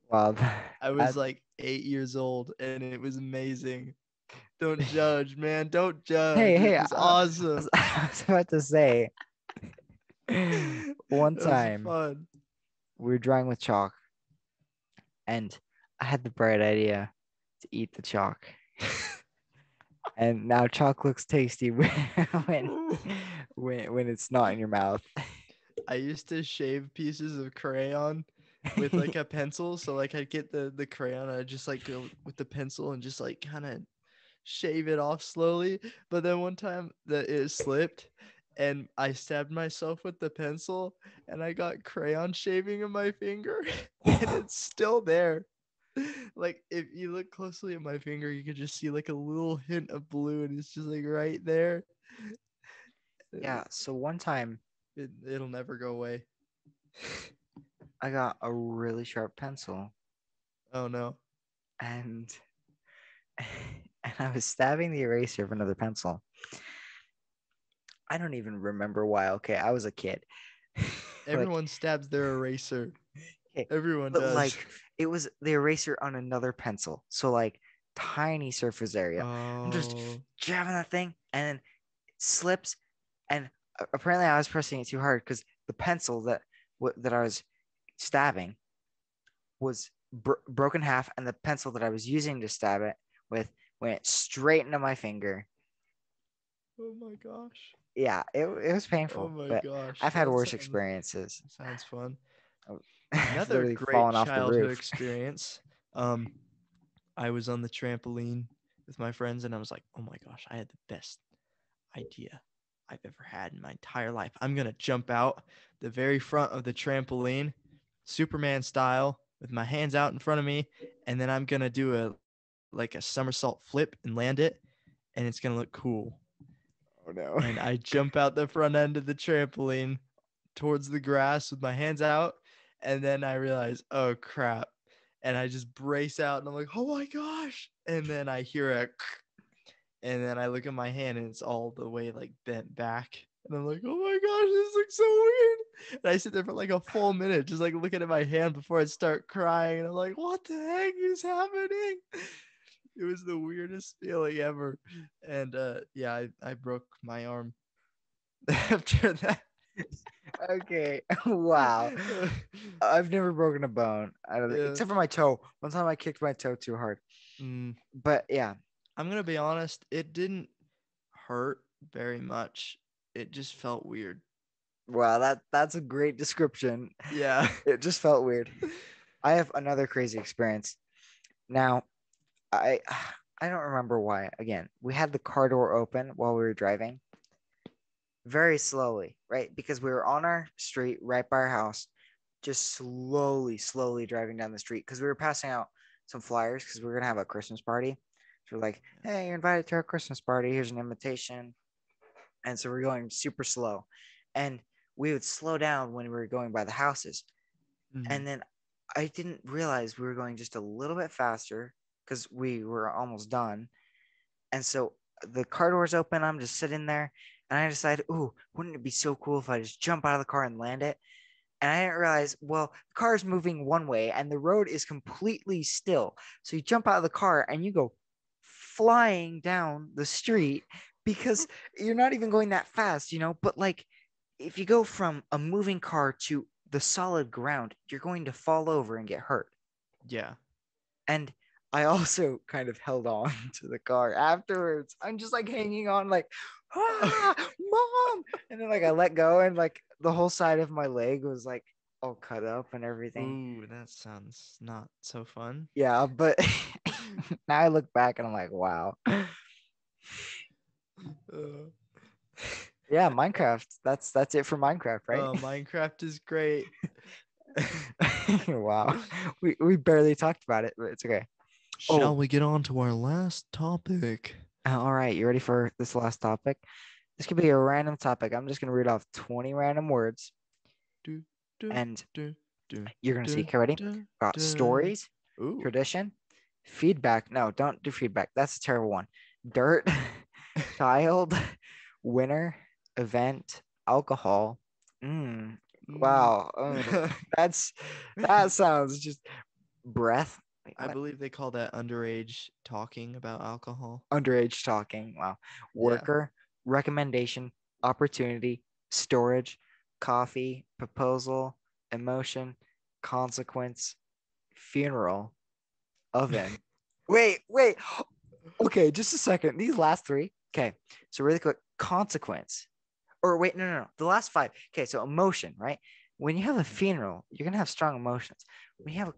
Wow, I was that. like 8 years old and it was amazing. Don't judge, man. Don't judge. Hey, It hey, was awesome. I was about to say, one It was time fun. we were drawing with chalk, and I had the bright idea to eat the chalk. And now chalk looks tasty when when it's not in your mouth. I used to shave pieces of crayon with like a pencil. So like I'd get the crayon, and I'd just like go with the pencil and just like kind of shave it off slowly. But then one time that it slipped and I stabbed myself with the pencil and I got crayon shaving in my finger and it's still there. Like if you look closely at my finger, you can just see like a little hint of blue and it's just like right there. Yeah, so one time It'll never go away. I got a really sharp pencil Oh no. and and I was stabbing the eraser of another pencil. I don't even remember why. Okay, I was a kid. Like, Everyone stabs their eraser. okay, Everyone but does. like it was the eraser on another pencil. So like tiny surface area. I'm just Oh. jabbing that thing and then it slips and apparently I was pressing it too hard because the pencil that I was stabbing was broken half and the pencil that I was using to stab it with went straight into my finger. Oh my gosh. Yeah, it was Oh painful, my but gosh. I've had worse experiences. That sounds fun. I've Another literally great fallen off the childhood roof. experience. Um, I was on the trampoline with my friends and I was like, "Oh my gosh, I had the best idea I've ever had in my entire life. I'm going to jump out the very front of the trampoline, Superman style, with my hands out in front of me, and then I'm going to do a like a somersault flip and land it, and it's going to look cool." Oh no. And I jump out the front end of the trampoline towards the grass with my hands out, and then I realize, oh crap. And I just brace out and I'm like, oh my gosh. And then I hear a and then I look at my hand and it's all the way like bent back. And I'm like, oh my gosh, this looks so weird. And I sit there for like a full minute, just like looking at my hand before I start crying. And I'm like, what the heck is happening? It was the weirdest feeling ever. And yeah, I broke my arm after that. Okay. Wow. I've never broken a bone. I don't think, Yeah. except for my toe. One time I kicked my toe too hard. Mm, But yeah. I'm gonna be honest, it didn't hurt very much. It just felt weird. Wow, that's a great description. Yeah. It just felt weird. I have another crazy experience. Now, I I don't remember why. Again, we had the car door open while we were driving very slowly, right? Because we were on our street right by our house, just slowly driving down the street because we were passing out some flyers because we were gonna have a Christmas party. So we're like, hey, you're invited to our Christmas party. Here's an invitation. And so we're going super slow. And we would slow down when we were going by the houses. Mhm. And then I didn't realize we were going just a little bit faster because we were almost done. And so the car door's open. I'm just sitting there and I decided, ooh, wouldn't it be so cool if I just jump out of the car and land it? And I didn't realize, well, the car is moving one way and the road is completely still. So you jump out of the car and you go flying down the street because you're not even going that fast, But like, if you go from a moving car to the solid ground, you're going to fall over and get hurt. Yeah. And I also kind of held on to the car afterwards. I'm just like hanging on, like, mom. And then like I let go, and like the whole side of my leg was like all cut up and everything. Ooh, that sounds not so fun. Yeah, but now I look back and I'm like, wow. Uh, Yeah, Minecraft. That's it for Minecraft, right? Minecraft is great. Wow. We barely talked about it, but it's okay. Shall Oh, we get on to our last topic? all right. You ready for this last topic? This could be a random topic. I'm just gonna read off 20 random words, Do, do, and do, do, you're gonna see. do, Okay, ready? do, Got do. stories, Ooh. tradition, feedback. No, don't do feedback. That's a terrible one. Dirt, child, winner, event, alcohol. Mm. Wow. That's that sounds just breath. Wait, I what? believe they call that underage talking about alcohol. Underage talking. Wow. Yeah. Worker, recommendation, opportunity, storage, coffee, proposal, emotion, consequence, funeral, oven. Wait. Okay, just a second. These last three. Okay. So really quick, consequence. Or wait, no. The last five. Okay, so emotion, right? When you have a funeral, you're gonna have strong emotions. When you have a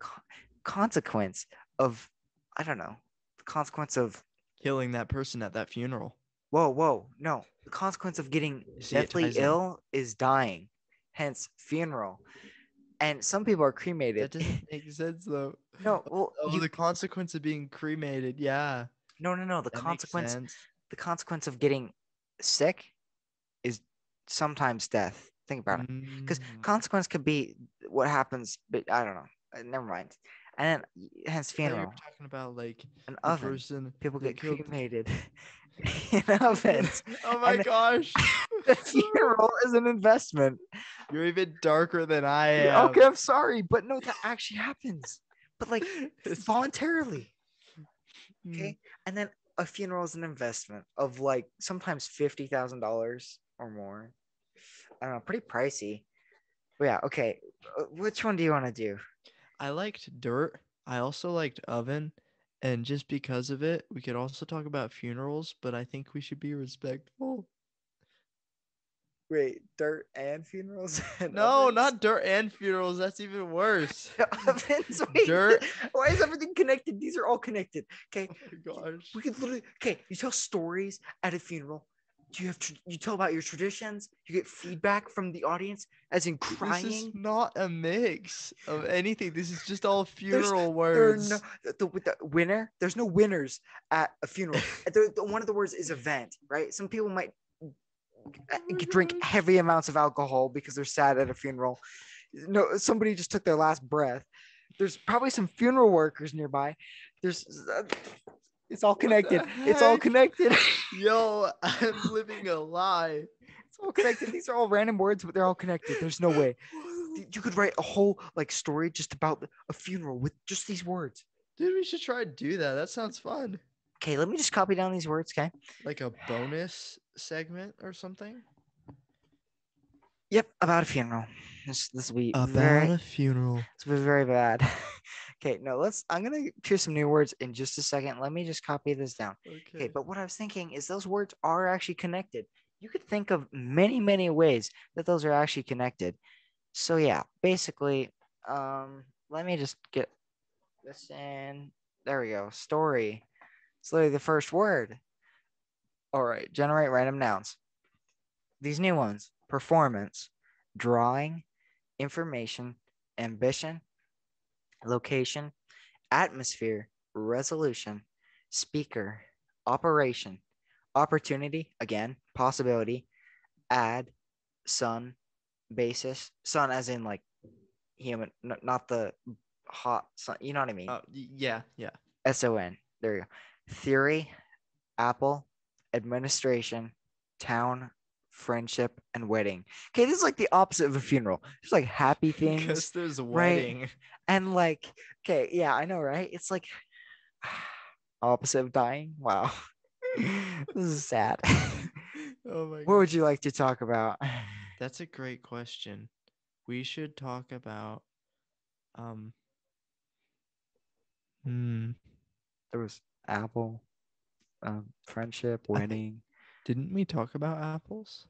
consequence of, I don't know, the consequence of, Killing that person at that funeral. whoa, no, the consequence of getting You see, it deathly ties in. ill is dying, hence funeral. And some people are cremated. That doesn't make sense though. No, well, Oh, the consequence of being cremated. Yeah, no. The that makes consequence, sense. the consequence of getting sick is sometimes death. Think about it, because Mm. consequence could be what happens, but I don't know. Never mind. And then hence I thought you were funeral, talking about like an the oven. person People that get killed. cremated in ovens, Oh my and gosh. the funeral is an investment. You're even darker than I Okay, am. I'm sorry, but no, that actually happens, but like It's, voluntarily. mm, Okay, and then a funeral is an investment of like sometimes $50,000 or more. I don't know, pretty pricey. But yeah, okay. Which one do you want to do? I liked dirt. I also liked oven. And just because of it, we could also talk about funerals, but I think we should be respectful. Wait, dirt and funerals and No, ovens? not dirt and funerals. That's even worse. Ovens? Wait, Dirt. why is everything connected? These are all connected. Okay, Oh my gosh. we could literally. Okay, you tell stories at a funeral. You tell about your traditions? You get feedback from the audience, as in This is crying. not a mix of anything. This is just all There's funeral there are no words. the winner. There's no winners at a funeral. One of the words is event, right? Some people might Oh my drink gosh. heavy amounts of alcohol because they're sad at a funeral. No, somebody just took their last breath. There's probably some funeral workers nearby. There's it's all What the connected. It's all heck? connected. Yo, I'm living a lie. It's all connected. These are all random words, but they're all connected. There's no way you could write a whole like story just about a funeral with just these words. Dude, we should try to do that. That sounds fun. Okay, let me just copy down these words. Okay. Like a bonus segment or something? Yep, about a funeral. This will be About very a funeral. this will be very bad. Okay, no, I'm gonna choose some new words in just a second. Let me just copy this down. Okay, Okay. but what I was thinking is those words are actually connected. You could think of many ways that those are actually connected. So yeah, basically, let me just get this in. There we go. Story. It's literally the first word. All right, generate random nouns. These new ones: performance, drawing, information, ambition, location, atmosphere, resolution, speaker, operation, opportunity, again, possibility, add, sun, basis, sun as in like human, not the hot sun, you know what I mean? Yeah, yeah. SON. There you go. Theory, Apple, administration, town, friendship, and wedding. Okay, this is like the opposite of a funeral. There's like happy Because things, there's a right? wedding. And like, okay, yeah, I know, right? It's like opposite of dying. Wow. This is sad. Oh my What would gosh. you like to talk about? That's a great question. We should talk about um hmm There was apple, friendship, I think wedding, didn't we talk about apples?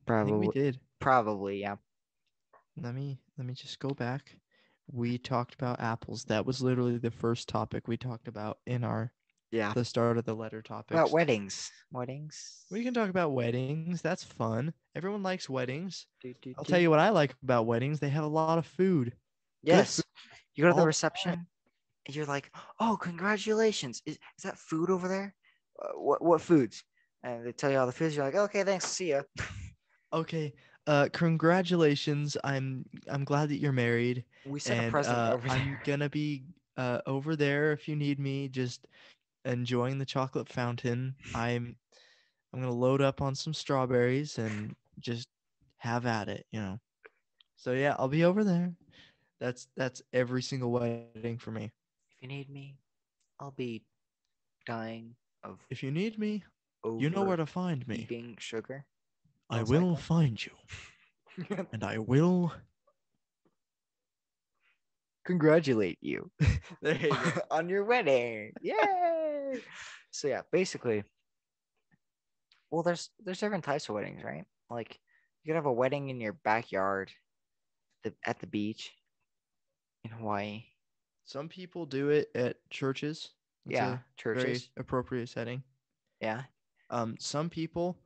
I think we probably, did. probably, yeah, Let me just go back. We talked about apples. That was literally the first topic we talked about in our yeah. the start of the letter About topics. weddings, weddings. We can talk about weddings. That's fun. Everyone likes weddings. Do, do, I'll tell do. you what I like about weddings. They have a lot of food. Good food Yes, you go to the all the time. reception, and you're like, "Oh, congratulations! Is that food over there? What foods?" And they tell you all the foods. You're like, "Okay, thanks. See ya." Okay. Congratulations. I'm glad that you're married, We sent a and present over I'm there. gonna be over there if you need me. Just enjoying the chocolate fountain. I'm gonna load up on some strawberries and just have at it. So yeah, I'll be over there. That's every single wedding for me. If you need me, I'll be dying of If you need me, you know where to find me. overeating sugar, I most will likely. find you, and I will. Congratulate you There you go. on your wedding. Yay! So yeah, basically, well, there's different types of weddings, right? Like you could have a wedding in your backyard, at the beach in Hawaii. Some people do it at churches. That's Yeah, a very churches. appropriate setting. Yeah, Some people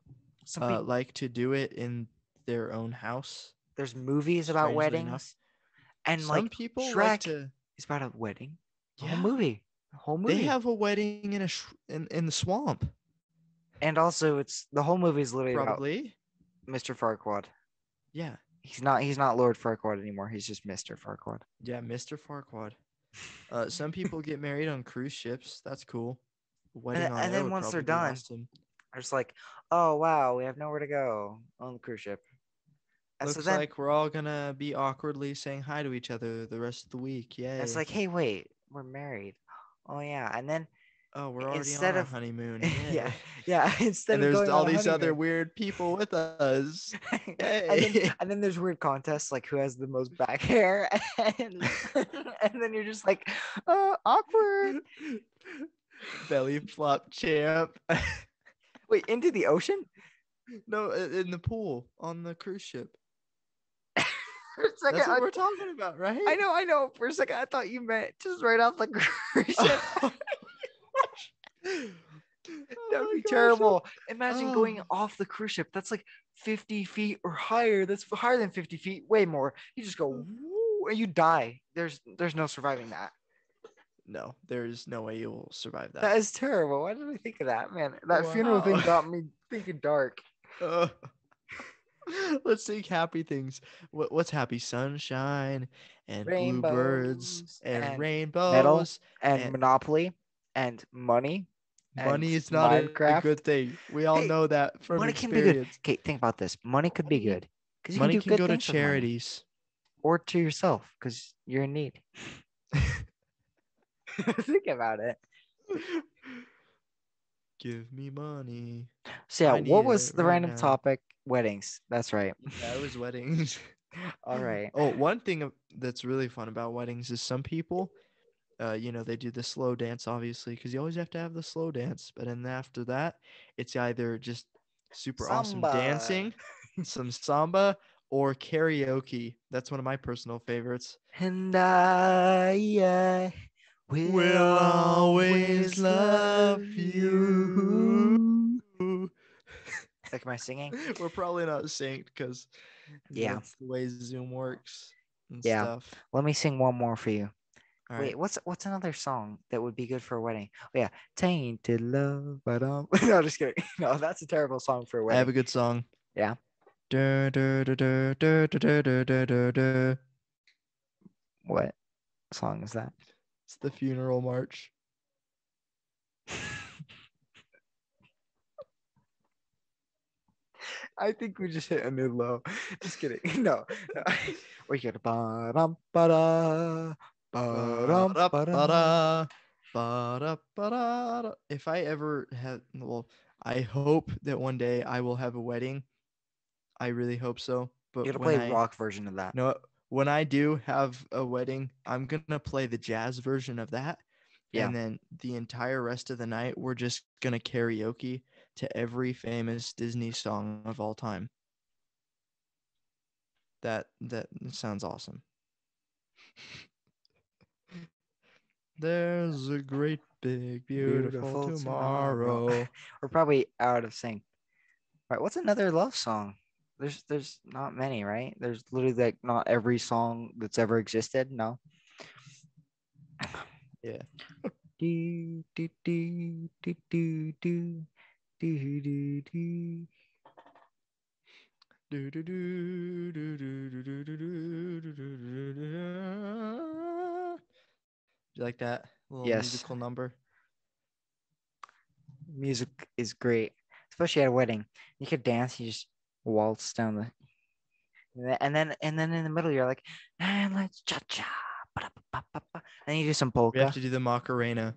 some people. like to do it in their own house. There's movies about Strangely enough, weddings, and some like people like Shrek to. is about a wedding. A whole Yeah, movie. A whole they movie. have a wedding in the swamp. And also, it's the whole movie is literally about Probably. Mr. Farquaad. Yeah. He's not Lord Farquaad anymore. He's just Mr. Farquaad. Yeah, Mr. Farquaad. Some people get married on cruise ships. That's cool. A And, wedding on and air then would once they're probably be done, awesome. they're just like, oh wow, we have nowhere to go on the cruise ship. And so Looks then like we're all gonna be awkwardly saying hi to each other the rest of the week. it's Yay. like, hey, wait, we're married. Oh yeah. And then Oh, we're already on instead our of honeymoon. yeah, Yay. yeah, instead And of there's going on all a these other honeymoon. weird people with us. and then Yay. and then there's weird contests like who has the most back hair and and then you're just like awkward. Belly flop champ. Wait, into the ocean? No, in the pool on the cruise ship. For a second, That's what we're talking about, right? I know. For a second, I thought you meant just right off the cruise ship. Oh, That would oh be my gosh. terrible. Imagine going Oh. off the cruise ship. That's like 50 feet or higher. That's higher than 50 feet, way more. You just go, woo, and you die. There's no surviving that. No, there's no way you'll survive that. That is terrible. Why did I think of that, man? That funeral thing Wow. got me thinking dark. Uh, let's think happy things. What's happy? Sunshine and bluebirds Rainbows and and metal rainbows and and Monopoly and money and money is not a Minecraft. good thing. We all Hey, know that from money can be good. experience. Okay, think about this. Money could be Money good because you can money do can good go to things with money, charities. or to yourself because you're in need. Think about it. Give me money. So yeah, I what need was it the right random now. topic? Weddings. That's right. Yeah, it was weddings. All right. Oh, one thing that's really fun about weddings is some people, they do the slow dance, obviously, because you always have to have the slow dance. But then after that, it's either just super awesome Samba. dancing, some samba, or karaoke. That's one of my personal favorites. And I will Will always always love love you. you. Like my singing? We're probably not synced because, Yeah. it's the way Zoom works and Yeah. stuff. Let me sing one more for you. All right. Wait, what's another song that would be good for a wedding? Oh yeah, Tainted Love, but no, just kidding. No, that's a terrible song for a I have wedding. a good song. Yeah. Dur, dur, dur, dur, dur, dur, dur, dur, dur, dur. What song is that? It's the funeral march. I think we just hit a new low. Just kidding. No, no. We got ba-dum, ba-da, ba-dum, ba-da. Ba-da-ba-da, ba-da-ba-da. If I ever had, well, I hope that one day I will have a wedding. I really hope so. You But gotta play rock version of that. when I do have a wedding, I'm gonna play the jazz version of that Yeah. and then the entire rest of the night we're just gonna karaoke to every famous Disney song of all time. That sounds awesome. There's a great big beautiful Beautiful tomorrow. tomorrow. We're probably out of sync. Right, what's another love song? There's not many, right? There's literally like not every song that's ever existed. No. Yeah. Do, do, do, do, do, do, do, do, do. Do do do do do do do do do do do do. You like that little Yes, musical number? music is great, especially at a wedding. You could dance, you just waltz down the, and then in the middle you're like, and let's cha cha, and you do some We have polka, to do the Macarena.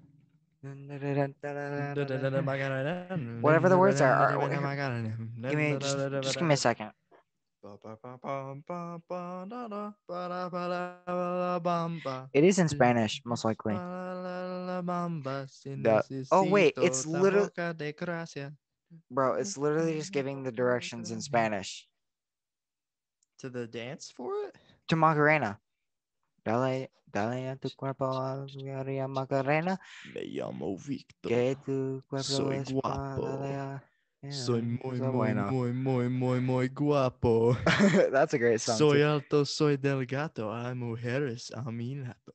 whatever the words just give me a second. It is in Spanish, most likely. Si The oh wait, necesito it's la literally, boca de gracia. bro, it's literally just giving the directions in Spanish To the dance for it? to Macarena. Dale, dale a tu cuerpo a Macarena, Me llamo que Víctor. tu cuerpo Soy es para darle guapo. a Soy muy, cosa muy, buena. muy, muy, muy, muy guapo. That's a great song too. Soy alto, soy delgado. Hay mujeres a mi lado.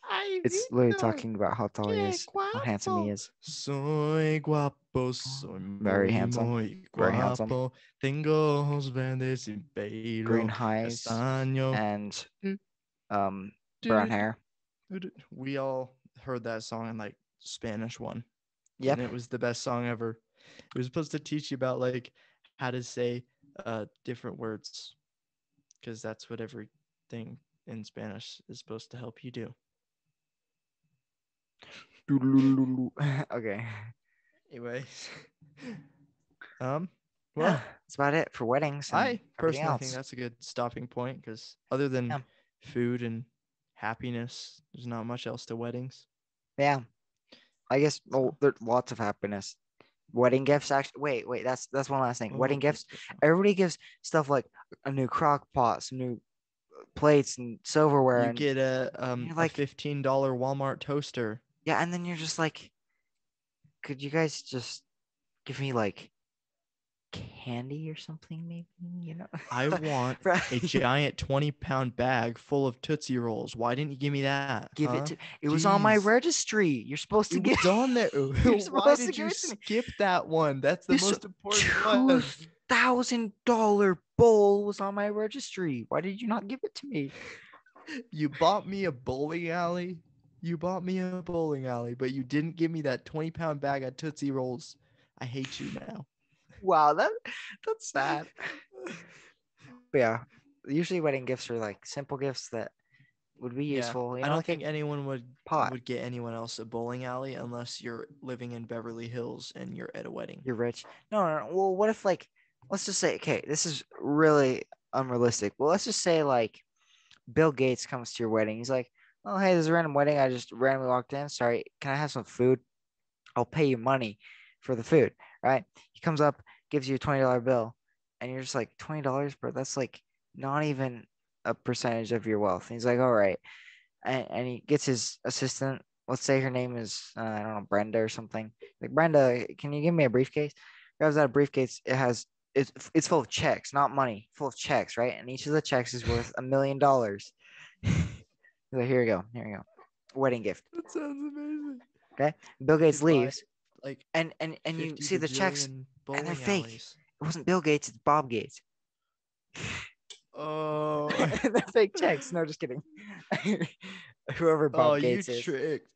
Ay, It's literally Víctor, talking about how tall he qué is, how handsome he guapo. is. Soy guapo, soy Very muy, handsome, muy very handsome. guapo. Tengo ojos verdes sin Green pelo. eyes Castaño. and Do, brown do, hair. We all heard that song in like Spanish one, and Yep. it was the best song ever. It was supposed to teach you about like how to say different words, because that's what everything in Spanish is supposed to help you do. Okay. Anyways, um, Yeah, well, that's about it for weddings and I everything personally think else. that's a good stopping point because other than Yeah. food and happiness, there's not much else to weddings. Yeah. I guess So, there's lots of happiness. Wedding gifts actually wait, that's one last thing. Wedding oh, gifts, everybody gives stuff like a new crock pot, some new plates and silverware, you and get you're a like, $15 Walmart toaster. yeah, and then you're just like, could you guys just give me like candy or something, maybe? You know? I want For- a giant 20-pound bag full of Tootsie Rolls. Why didn't you give me that, give it huh? to it was on my Jeez. registry. You're supposed to It give was on there. you're Why supposed to did give you it to me. skip that one? That's the This most important one. $2,000 bowl was on my registry. Why did you not give it to me? You bought me a bowling alley. You bought me a bowling alley, but you didn't give me that 20-pound bag of Tootsie Rolls. I hate you now. Wow, that's sad. But yeah, usually wedding gifts are like simple gifts that would be Yeah, useful. You I know, don't like a think anyone would pot. would get anyone else a bowling alley unless you're living in Beverly Hills and you're at a wedding. You're rich. No, no, no. Well, what if like, let's just say, okay, this is really unrealistic. Well, let's just say like Bill Gates comes to your wedding. He's like, oh, hey, this is a random wedding. I just randomly walked in. Sorry, can I have some food? I'll pay you money for the food, right? He comes up, gives you a $20 bill, and you're just like, $20, bro? That's like not even a percentage of your wealth. And he's like, all right. And he gets his assistant. Let's say her name is, I don't know, Brenda or something. Like, Brenda, can you give me a briefcase? Grabs out a briefcase. It's full of checks, not money, full of checks, right? And each of the checks is worth $1 million. So here you go. Wedding gift. That sounds amazing. Okay. Bill You Gates could buy leaves, like and you 50 see the checks, bajillion and they're bowling fake. alleys. It wasn't Bill Gates, it's Bob Gates. Oh, They're fake checks. No, just kidding. Whoever oh, Bob you Gates is, tricked.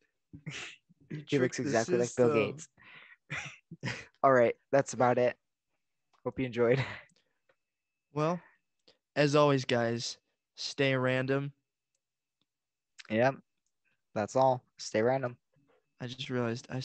You he looks tricked the exactly like Bill system. Gates. All right, that's about it. Hope you enjoyed. Well, as always, guys, stay random. Yep, that's all. Stay random. I just realized I